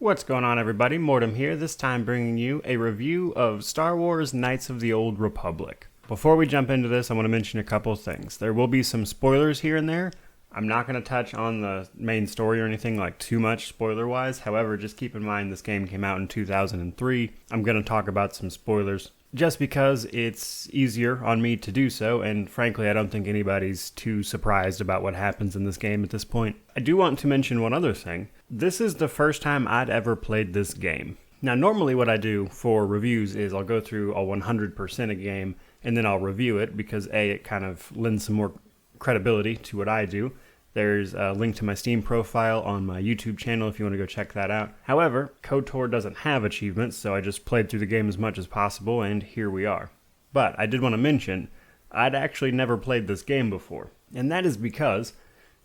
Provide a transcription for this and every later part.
What's going on, everybody? Mortem here, this time bringing you a review of Star Wars Knights of the Old Republic. Before we jump into this, I want to mention a couple of things. There will be some spoilers here and there. I'm not going to touch on the main story or anything like too much spoiler-wise. However, just keep in mind this game came out in 2003. I'm going to talk about some spoilers just because it's easier on me to do so, and frankly, I don't think anybody's too surprised about what happens in this game at this point. I do want to mention one other thing. This is the first time I'd ever played this game. Now, normally what I do for reviews is I'll go through a 100% a game, and then I'll review it because A, it kind of lends some more credibility to what I do. There's a link to my Steam profile on my YouTube channel if you want to go check that out. However, KOTOR doesn't have achievements, so I just played through the game as much as possible, and here we are. But I did want to mention, I'd actually never played this game before, and that is because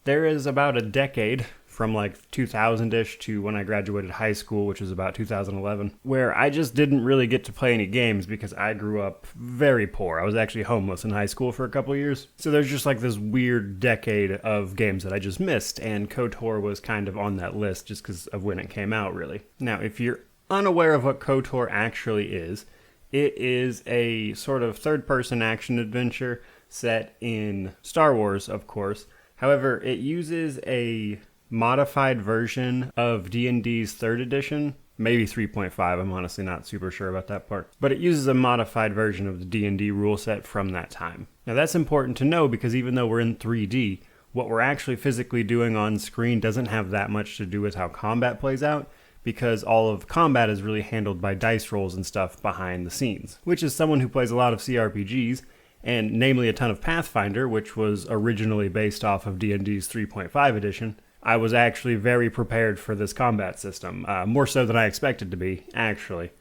there is about a decade from like 2000-ish to when I graduated high school, which was about 2011, where I just didn't really get to play any games because I grew up very poor. I was actually homeless in high school for a couple of years. So there's just like this weird decade of games that I just missed, and KOTOR was kind of on that list just because of when it came out, really. Now, if you're unaware of what KOTOR actually is, it is a sort of third-person action adventure set in Star Wars, of course. However, it uses a modified version of D&D's 3rd edition, maybe 3.5, I'm honestly not super sure about that part, but it uses a modified version of the D&D rule set from that time. Now that's important to know because even though we're in 3D, what we're actually physically doing on screen doesn't have that much to do with how combat plays out, because all of combat is really handled by dice rolls and stuff behind the scenes, which is someone who plays a lot of CRPGs, and namely a ton of Pathfinder, which was originally based off of D&D's 3.5 edition. I was actually very prepared for this combat system, more so than I expected to be, actually.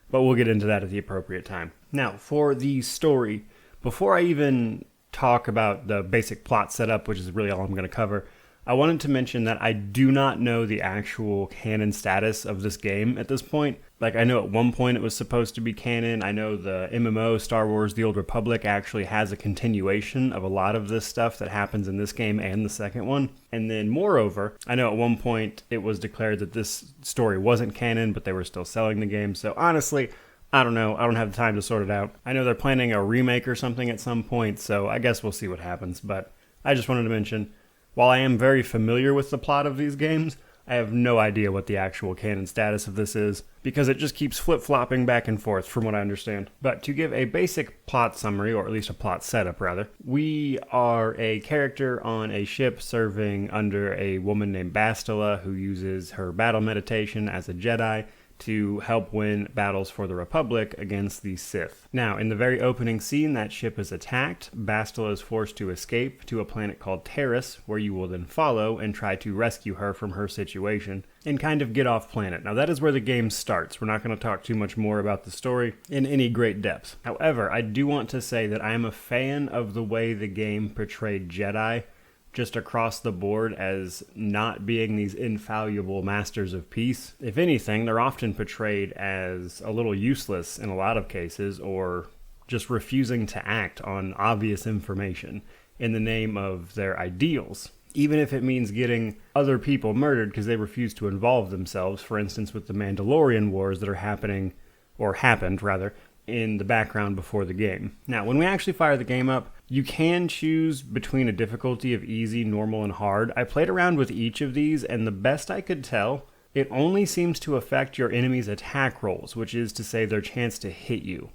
But we'll get into that at the appropriate time. Now, for the story, before I even talk about the basic plot setup, which is really all I'm going to cover, I wanted to mention that I do not know the actual canon status of this game at this point. Like, I know at one point it was supposed to be canon. I know the MMO Star Wars The Old Republic actually has a continuation of a lot of this stuff that happens in this game and the second one. And then moreover, I know at one point it was declared that this story wasn't canon, but they were still selling the game. So honestly, I don't know. I don't have the time to sort it out. I know they're planning a remake or something at some point, so I guess we'll see what happens. But I just wanted to mention, while I am very familiar with the plot of these games, I have no idea what the actual canon status of this is, because it just keeps flip-flopping back and forth from what I understand. But to give a basic plot summary, or at least a plot setup rather, we are a character on a ship serving under a woman named Bastila who uses her battle meditation as a Jedi to help win battles for the Republic against the Sith. Now, in the very opening scene, that ship is attacked. Bastila is forced to escape to a planet called Terrace, where you will then follow and try to rescue her from her situation and kind of get off planet. Now, that is where the game starts. We're not going to talk too much more about the story in any great depth. However, I do want to say that I am a fan of the way the game portrayed Jedi just across the board as not being these infallible masters of peace. If anything, they're often portrayed as a little useless in a lot of cases, or just refusing to act on obvious information in the name of their ideals, even if it means getting other people murdered because they refuse to involve themselves, for instance with the Mandalorian wars that are happening, or happened rather, in the background before the game. Now, when we actually fire the game up, you can choose between a difficulty of easy, normal, and hard. I played around with each of these, and the best I could tell, it only seems to affect your enemy's attack rolls, which is to say their chance to hit you.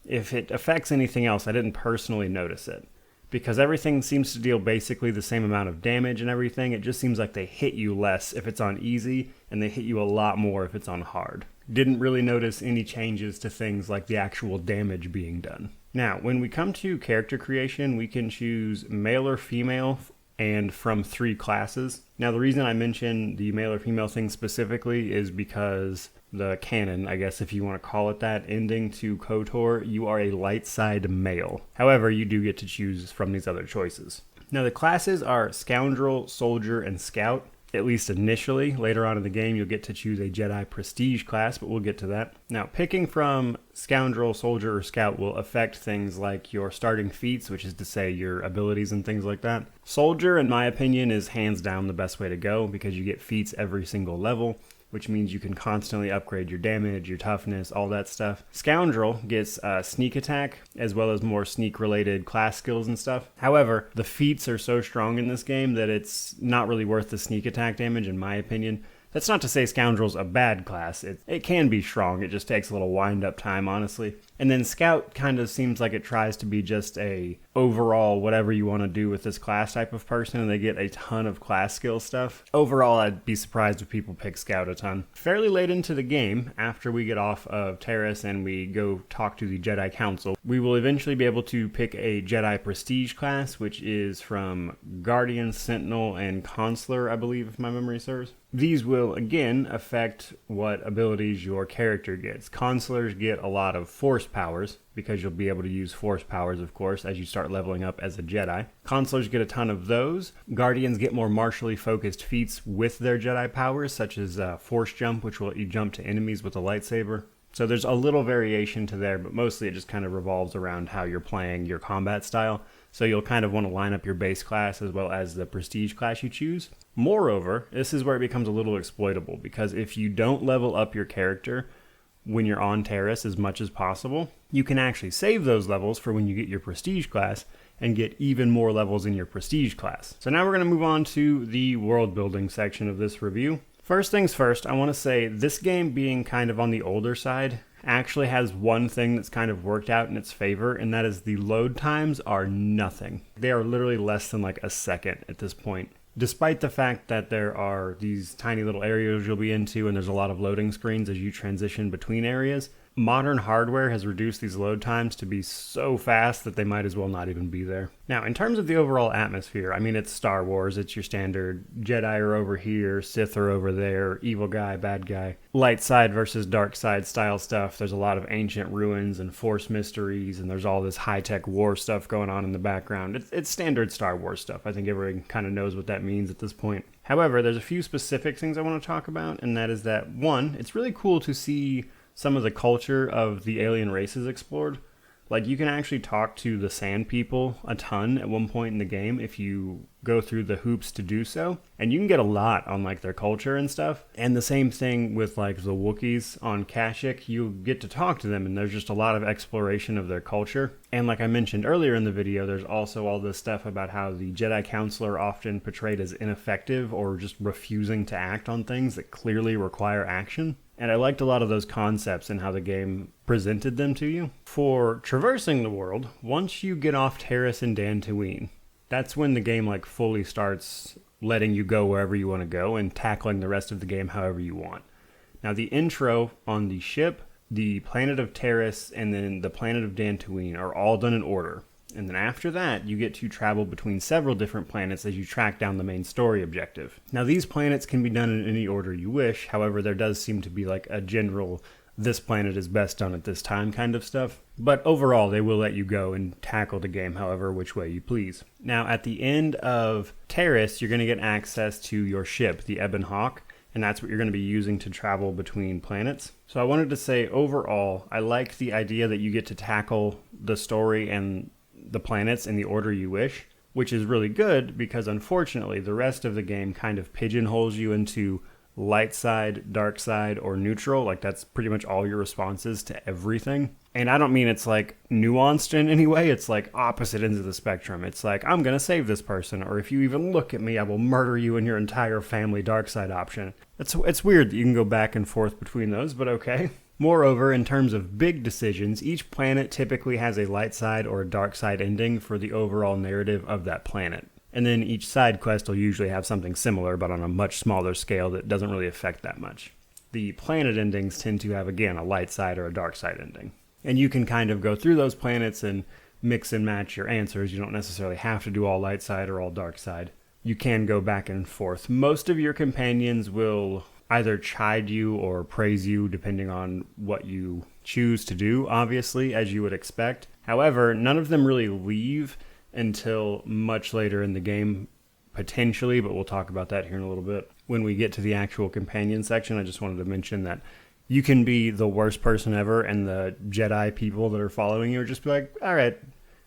If it affects anything else, I didn't personally notice it, because everything seems to deal basically the same amount of damage and everything. It just seems like they hit you less if it's on easy, and they hit you a lot more if it's on hard. Didn't really notice any changes to things like the actual damage being done. Now, when we come to character creation, we can choose male or female and from 3 classes. Now, the reason I mention the male or female thing specifically is because the canon, I guess if you want to call it that, ending to KOTOR, you are a light side male. However, you do get to choose from these other choices. Now, the classes are Scoundrel, Soldier, and Scout. At least initially. Later on in the game, you'll get to choose a Jedi Prestige class, but we'll get to that. Now, picking from Scoundrel, Soldier, or Scout will affect things like your starting feats, which is to say your abilities and things like that. Soldier, in my opinion, is hands down the best way to go because you get feats every single level, which means you can constantly upgrade your damage, your toughness, all that stuff. Scoundrel gets sneak attack, as well as more sneak-related class skills and stuff. However, the feats are so strong in this game that it's not really worth the sneak attack damage, in my opinion. That's not to say Scoundrel's a bad class. It can be strong, it just takes a little wind-up time, honestly. And then Scout kind of seems like it tries to be just a overall whatever you want to do with this class type of person, and they get a ton of class skill stuff. Overall, I'd be surprised if people pick Scout a ton. Fairly late into the game, after we get off of Terrace and we go talk to the Jedi Council, we will eventually be able to pick a Jedi Prestige class, which is from Guardian, Sentinel, and Consular, I believe, if my memory serves. These will, again, affect what abilities your character gets. Consulars get a lot of Force powers, because you'll be able to use Force powers, of course, as you start leveling up as a Jedi. Consulars get a ton of those. Guardians get more martially focused feats with their Jedi powers, such as Force Jump, which will let you jump to enemies with a lightsaber. So there's a little variation to there, but mostly it just kind of revolves around how you're playing your combat style. So you'll kind of want to line up your base class as well as the prestige class you choose. Moreover, this is where it becomes a little exploitable, because if you don't level up your character when you're on Terrace as much as possible, you can actually save those levels for when you get your prestige class and get even more levels in your prestige class. So now we're going to move on to the world building section of this review. First things first, I want to say this game, being kind of on the older side, actually has one thing that's kind of worked out in its favor, and that is the load times are nothing. They are literally less than like a second at this point. Despite the fact that there are these tiny little areas you'll be into and there's a lot of loading screens as you transition between areas, modern hardware has reduced these load times to be so fast that they might as well not even be there. Now, in terms of the overall atmosphere, I mean, it's Star Wars. It's your standard Jedi are over here, Sith are over there, evil guy, bad guy, light side versus dark side style stuff. There's a lot of ancient ruins and Force mysteries, and there's all this high-tech war stuff going on in the background. It's standard Star Wars stuff. I think everyone kind of knows what that means at this point. However, there's a few specific things I want to talk about, and that is that, one, it's really cool to see some of the culture of the alien races explored. Like, you can actually talk to the Sand People a ton at one point in the game if you go through the hoops to do so. And you can get a lot on, like, their culture and stuff. And the same thing with, like, the Wookiees on Kashyyyk. You get to talk to them, and there's just a lot of exploration of their culture. And like I mentioned earlier in the video, there's also all this stuff about how the Jedi Council are often portrayed as ineffective or just refusing to act on things that clearly require action. And I liked a lot of those concepts and how the game presented them to you. For traversing the world, once you get off Terrace and Dantooine, that's when the game like fully starts letting you go wherever you want to go and tackling the rest of the game however you want. Now, the intro on the ship, the planet of Terrace, and then the planet of Dantooine are all done in order. And then after that, you get to travel between several different planets as you track down the main story objective. Now, these planets can be done in any order you wish. However, there does seem to be like a general, this planet is best done at this time kind of stuff. But overall, they will let you go and tackle the game however which way you please. Now, at the end of Terrace, you're going to get access to your ship, the Ebon Hawk. And that's what you're going to be using to travel between planets. So I wanted to say, overall, I like the idea that you get to tackle the story and the planets in the order you wish, which is really good because unfortunately the rest of the game kind of pigeonholes you into light side, dark side, or neutral. Like, that's pretty much all your responses to everything. And I don't mean it's like nuanced in any way. It's like opposite ends of the spectrum. It's like, I'm going to save this person, or if you even look at me, I will murder you and your entire family, dark side option. It's weird that you can go back and forth between those, but okay. Moreover, in terms of big decisions, each planet typically has a light side or a dark side ending for the overall narrative of that planet. And then each side quest will usually have something similar, but on a much smaller scale that doesn't really affect that much. The planet endings tend to have, again, a light side or a dark side ending. And you can kind of go through those planets and mix and match your answers. You don't necessarily have to do all light side or all dark side. You can go back and forth. Most of your companions will either chide you or praise you, depending on what you choose to do, obviously, as you would expect. However, none of them really leave until much later in the game, potentially, but we'll talk about that here in a little bit. When we get to the actual companion section, I just wanted to mention that you can be the worst person ever, and the Jedi people that are following you are just be like, all right,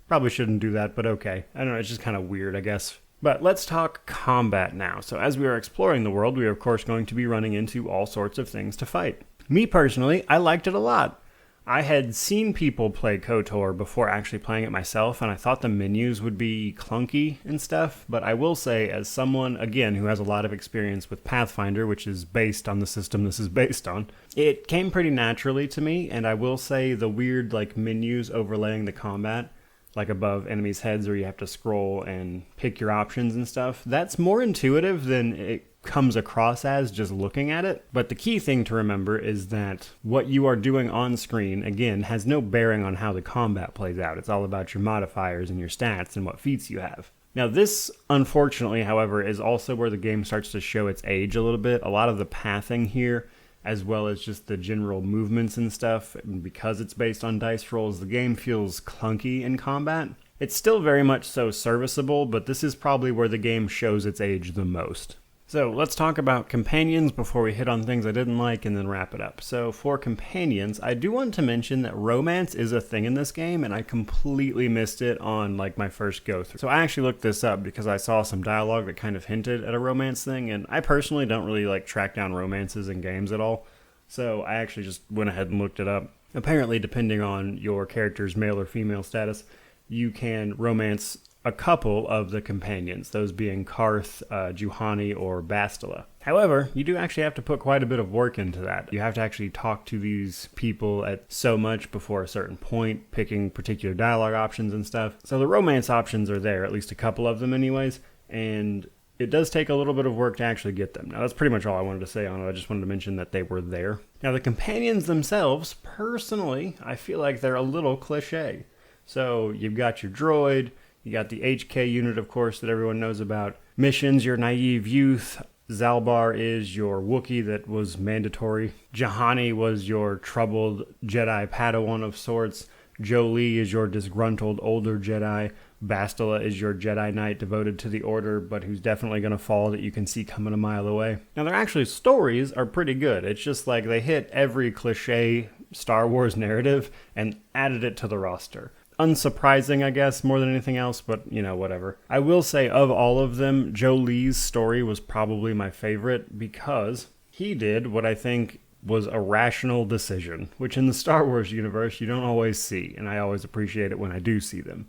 probably shouldn't do that, but okay. I don't know, it's just kind of weird, I guess, But let's talk combat now. So as we are exploring the world, we are of course going to be running into all sorts of things to fight. Me personally, I liked it a lot. I had seen people play KOTOR before actually playing it myself, and I thought the menus would be clunky and stuff, but I will say, as someone, again, who has a lot of experience with Pathfinder, which is based on the system this is based on, it came pretty naturally to me, and I will say the weird, menus overlaying the combat, above enemies' heads where you have to scroll and pick your options and stuff, that's more intuitive than it comes across as just looking at it. But the key thing to remember is that what you are doing on screen, again, has no bearing on how the combat plays out. It's all about your modifiers and your stats and what feats you have. Now this, unfortunately, however, is also where the game starts to show its age a little bit. A lot of the pathing here, as well as just the general movements and stuff, and because it's based on dice rolls, the game feels clunky in combat. It's still very much so serviceable, but this is probably where the game shows its age the most. So let's talk about companions before we hit on things I didn't like and then wrap it up. So for companions, I do want to mention that romance is a thing in this game, and I completely missed it on my first go through. So I actually looked this up because I saw some dialogue that kind of hinted at a romance thing, and I personally don't really track down romances in games at all. So I actually just went ahead and looked it up. Apparently, depending on your character's male or female status, you can romance a couple of the companions, those being Karth, Juhani, or Bastila. However, you do actually have to put quite a bit of work into that. You have to actually talk to these people at so much before a certain point, picking particular dialogue options and stuff. So the romance options are there, at least a couple of them anyways, and it does take a little bit of work to actually get them. Now, that's pretty much all I wanted to say on it. I just wanted to mention that they were there. Now, the companions themselves, personally, I feel like they're a little cliche. So you've got your droid, you got the HK unit, of course, that everyone knows about. Missions, your naive youth. Zalbar is your Wookiee that was mandatory. Juhani was your troubled Jedi Padawan of sorts. Jolee is your disgruntled older Jedi. Bastila is your Jedi Knight devoted to the Order, but who's definitely going to fall that you can see coming a mile away. Now, their actual stories are pretty good. It's just they hit every cliche Star Wars narrative and added it to the roster. Unsurprising, I guess, more than anything else, but, whatever. I will say, of all of them, Jolee's story was probably my favorite because he did what I think was a rational decision, which in the Star Wars universe you don't always see, and I always appreciate it when I do see them.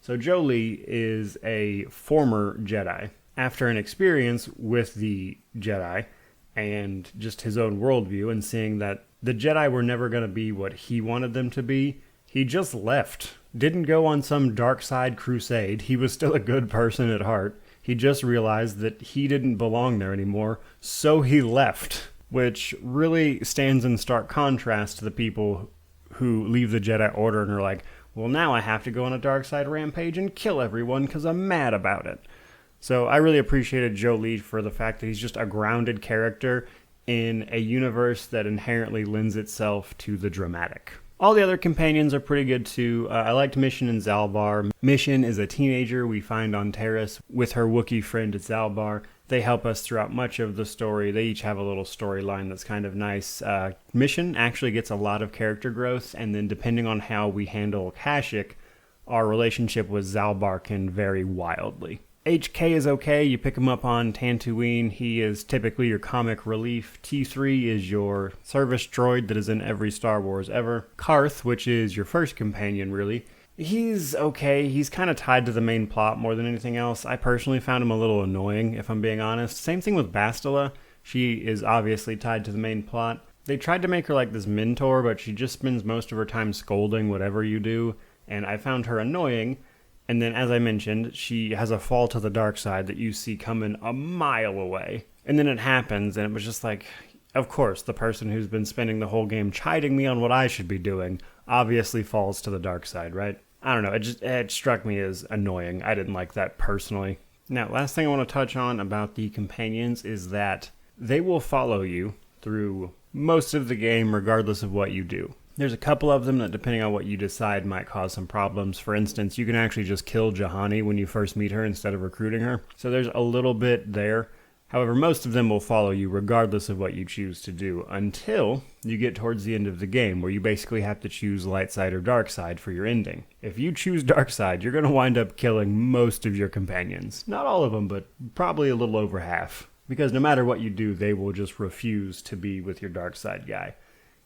So Jolee is a former Jedi. After an experience with the Jedi and just his own worldview and seeing that the Jedi were never going to be what he wanted them to be, he just left. Didn't go on some dark side crusade. He was still a good person at heart. He just realized that he didn't belong there anymore, so he left, which really stands in stark contrast to the people who leave the Jedi Order and are like, well, now I have to go on a dark side rampage and kill everyone because I'm mad about it. So I really appreciated Jolee for the fact that he's just a grounded character in a universe that inherently lends itself to the dramatic. All the other companions are pretty good too. I liked Mission and Zalbar. Mission is a teenager we find on Terrace with her Wookiee friend Zalbar. They help us throughout much of the story. They each have a little storyline that's kind of nice. Mission actually gets a lot of character growth, and then depending on how we handle Kashyyyk, our relationship with Zalbar can vary wildly. HK is okay. You pick him up on Tatooine. He is typically your comic relief. T3 is your service droid that is in every Star Wars ever. Karth, which is your first companion, really. He's okay. He's kind of tied to the main plot more than anything else. I personally found him a little annoying, if I'm being honest. Same thing with Bastila. She is obviously tied to the main plot. They tried to make her like this mentor, but she just spends most of her time scolding whatever you do, and I found her annoying. And then, as I mentioned, she has a fall to the dark side that you see coming a mile away. And then it happens, and it was just like, of course, the person who's been spending the whole game chiding me on what I should be doing obviously falls to the dark side, right? I don't know, it struck me as annoying. I didn't like that personally. Now, last thing I want to touch on about the companions is that they will follow you through most of the game regardless of what you do. There's a couple of them that, depending on what you decide, might cause some problems. For instance, you can actually just kill Juhani when you first meet her instead of recruiting her. So there's a little bit there. However, most of them will follow you regardless of what you choose to do until you get towards the end of the game, where you basically have to choose light side or dark side for your ending. If you choose dark side, you're going to wind up killing most of your companions. Not all of them, but probably a little over half. Because no matter what you do, they will just refuse to be with your dark side guy.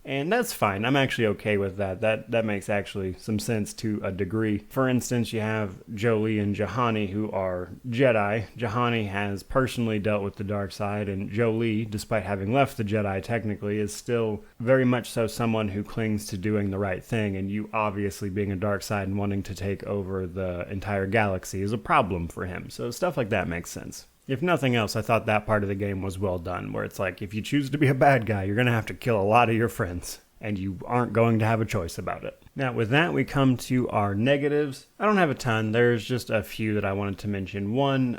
And that's fine. I'm actually okay with that. That makes actually some sense to a degree. For instance, you have Jolie and Juhani, who are Jedi. Juhani has personally dealt with the dark side, and Jolie, despite having left the Jedi technically, is still very much so someone who clings to doing the right thing, and you obviously being a dark side and wanting to take over the entire galaxy is a problem for him. So stuff like that makes sense. If nothing else, I thought that part of the game was well done, where it's like, if you choose to be a bad guy, you're going to have to kill a lot of your friends, and you aren't going to have a choice about it. Now, with that, we come to our negatives. I don't have a ton. There's just a few that I wanted to mention. One,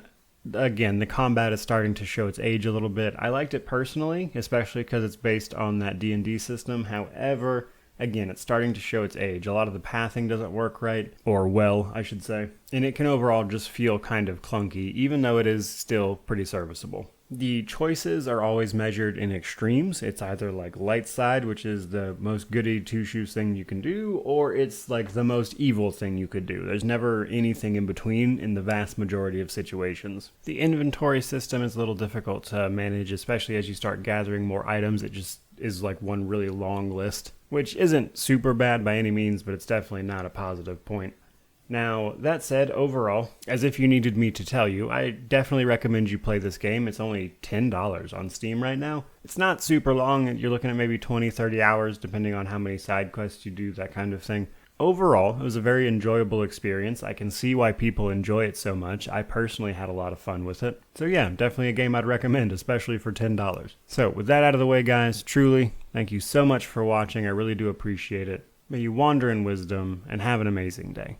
again, the combat is starting to show its age a little bit. I liked it personally, especially because it's based on that D&D system. However, again, it's starting to show its age. A lot of the pathing doesn't work right, or well, I should say. And it can overall just feel kind of clunky, even though it is still pretty serviceable. The choices are always measured in extremes. It's either like light side, which is the most goody two-shoes thing you can do, or it's like the most evil thing you could do. There's never anything in between in the vast majority of situations. The inventory system is a little difficult to manage, especially as you start gathering more items. It just is like one really long list, which isn't super bad by any means, but it's definitely not a positive point. Now, that said, overall, as if you needed me to tell you, I definitely recommend you play this game. It's only $10 on Steam right now. It's not super long. You're looking at maybe 20, 30 hours, depending on how many side quests you do, that kind of thing. Overall, it was a very enjoyable experience. I can see why people enjoy it so much. I personally had a lot of fun with it. So yeah, definitely a game I'd recommend, especially for $10. So with that out of the way, guys, truly, thank you so much for watching. I really do appreciate it. May you wander in wisdom and have an amazing day.